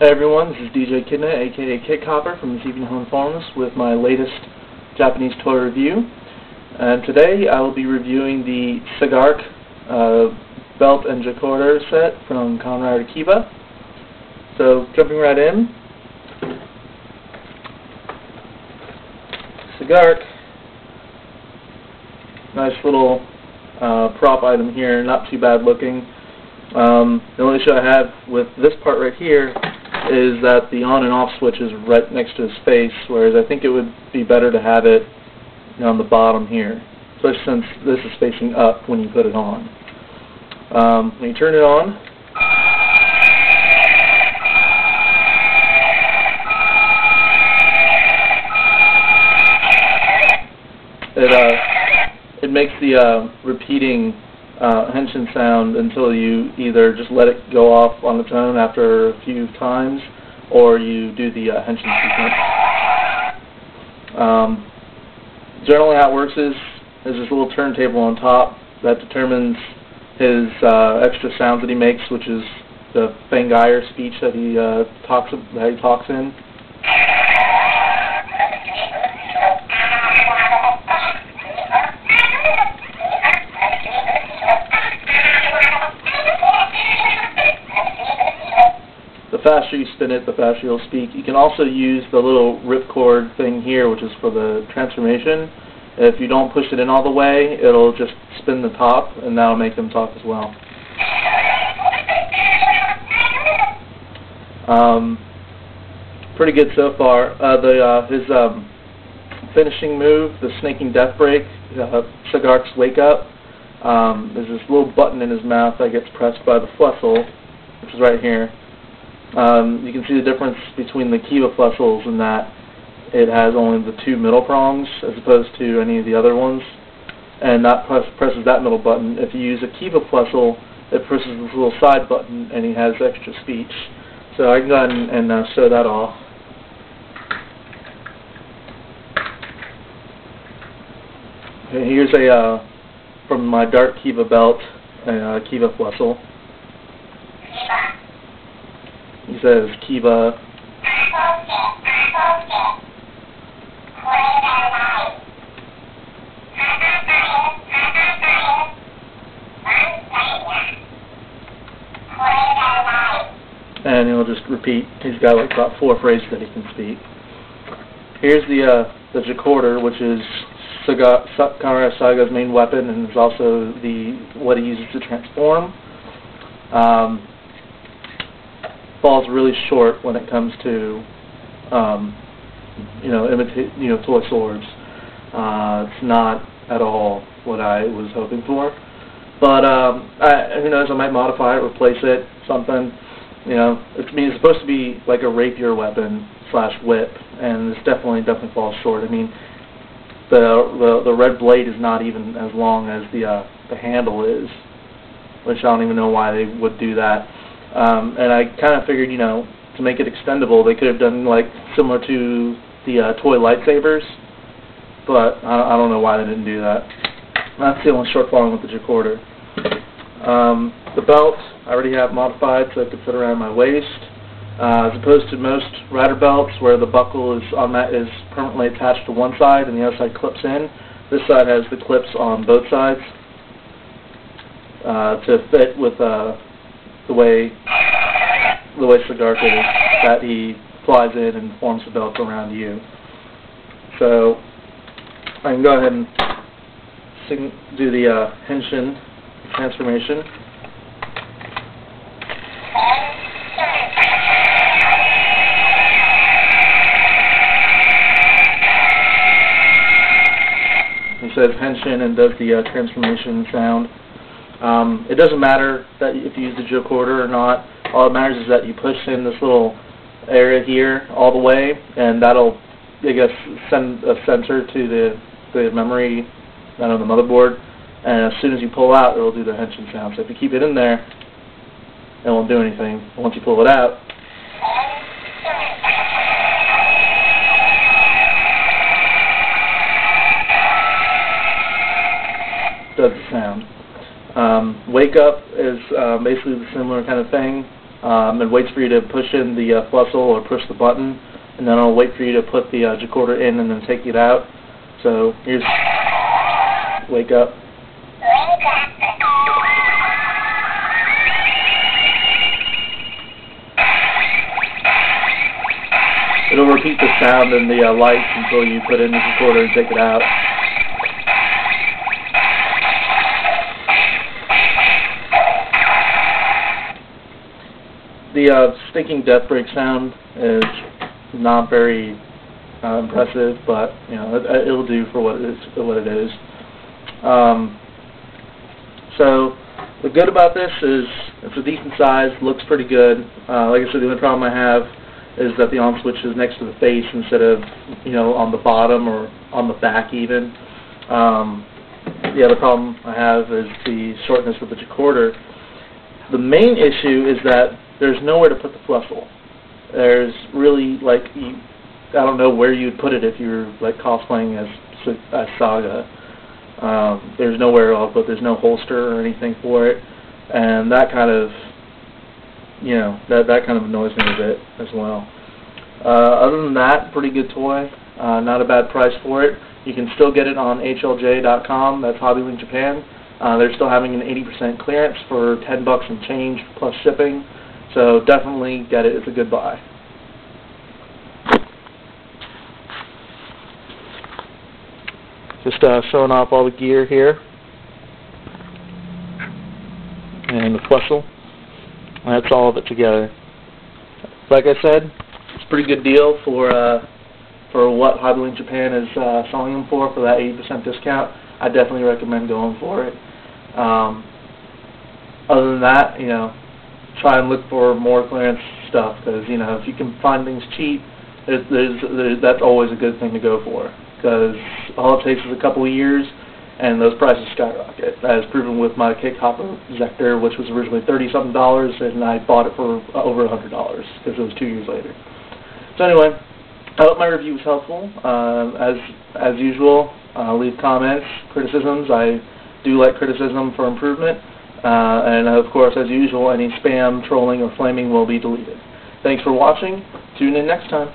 Hey everyone, this is DJ Kidna, aka Kid Copper from the Evening Home Forums with my latest Japanese toy review. And today I will be reviewing the Sagark belt and Jacorder set from Kamen Rider Kiba. So jumping right in, Sagark, nice little prop item here, not too bad looking. The only issue I have with this part right here is that the on and off switch is right next to his face, whereas I think it would be better to have it on the bottom here, especially since this is facing up when you put it on. When you turn it on, it makes the repeating Henshin sound until you either just let it go off on its own after a few times, or you do the Henshin sequence. Generally how it works is there's this little turntable on top that determines his extra sounds that he makes, which is the Fangire speech that he talks in. The faster you spin it, the faster you'll speak. You can also use the little ripcord thing here, which is for the transformation. If you don't push it in all the way, it'll just spin the top, and that'll make them talk as well. Pretty good so far. His finishing move, the snaking death break, Sagark's wake up. There's this little button in his mouth that gets pressed by the Flussel, which is right here. You can see the difference between the Kiba Flussels in that it has only the two middle prongs as opposed to any of the other ones, and that presses that middle button. If you use a Kiba Flussel, it presses this little side button and he has extra speech. So I can go ahead and show that off. Okay, here's a from my Dark Kiba belt, a Kiba Flussel. He says Kiba. And he'll just repeat. He's got like about 4 phrases that he can speak. Here's the Jacorder, which is Kamen Rider Saga's main weapon, and is also what he uses to transform. Falls really short when it comes to toy swords. It's not at all what I was hoping for. But who knows? I might modify it, replace it, something. It's supposed to be like a rapier weapon / whip, and this definitely falls short. I mean, the red blade is not even as long as the handle is, which I don't even know why they would do that. And I kind of figured, to make it extendable, they could have done like similar to the toy lightsabers, but I don't know why they didn't do that. That's the only shortfall with the Jacorder. The belt I already have modified so it can fit around my waist, as opposed to most rider belts where the buckle is permanently attached to one side and the other side clips in. This side has the clips on both sides to fit with the way Sagark is, that he flies in and forms the belt around you. So I can go ahead and do the Henshin transformation. He says Henshin and does the transformation sound. It doesn't matter that if you use the Jacorder or not. All that matters is that you push in this little area here all the way, and that'll, I guess, send a sensor to the memory, the motherboard, and as soon as you pull out, it'll do the Henshin sound. So if you keep it in there, it won't do anything. Once you pull it out, it does the sound. Wake Up is basically the similar kind of thing. and waits for you to push in the flussel or push the button, and then I'll wait for you to put the Jacorder in and then take it out. So here's wake up. It'll repeat the sound and the lights until you put in the Jacorder and take it out. The stinking death break sound is not very impressive, but you know it'll do for what it is. So the good about this is it's a decent size, looks pretty good. Like I said, the only problem I have is that the on switch is next to the face instead of on the bottom or on the back even. The other problem I have is the shortness of the Jacorder. The main issue is that there's nowhere to put the flussel. There's really I don't know where you'd put it if you're cosplaying as Saga. There's nowhere else, but there's no holster or anything for it, and that kind of that kind of annoys me a bit as well. Other than that, pretty good toy. Not a bad price for it. You can still get it on HLJ.com. That's HobbyLink Japan. They're still having an 80% clearance for $10 and change plus shipping. So definitely get it. It's a good buy. Just showing off all the gear here. And the flussel. That's all of it together. Like I said, it's a pretty good deal for what HobbyLink Japan is selling them for that 80% discount. I definitely recommend going for it. Other than that, try and look for more clearance stuff, because if you can find things cheap, that's always a good thing to go for, because all it takes is a couple of years and those prices skyrocket, as proven with my Kick-Hopper Zector, which was originally $30-something, and I bought it for over $100 because it was 2 years later. So anyway, I hope my review was helpful. As usual, leave comments, criticisms. I do like criticism for improvement. And of course, as usual, any spam, trolling, or flaming will be deleted. Thanks for watching. Tune in next time.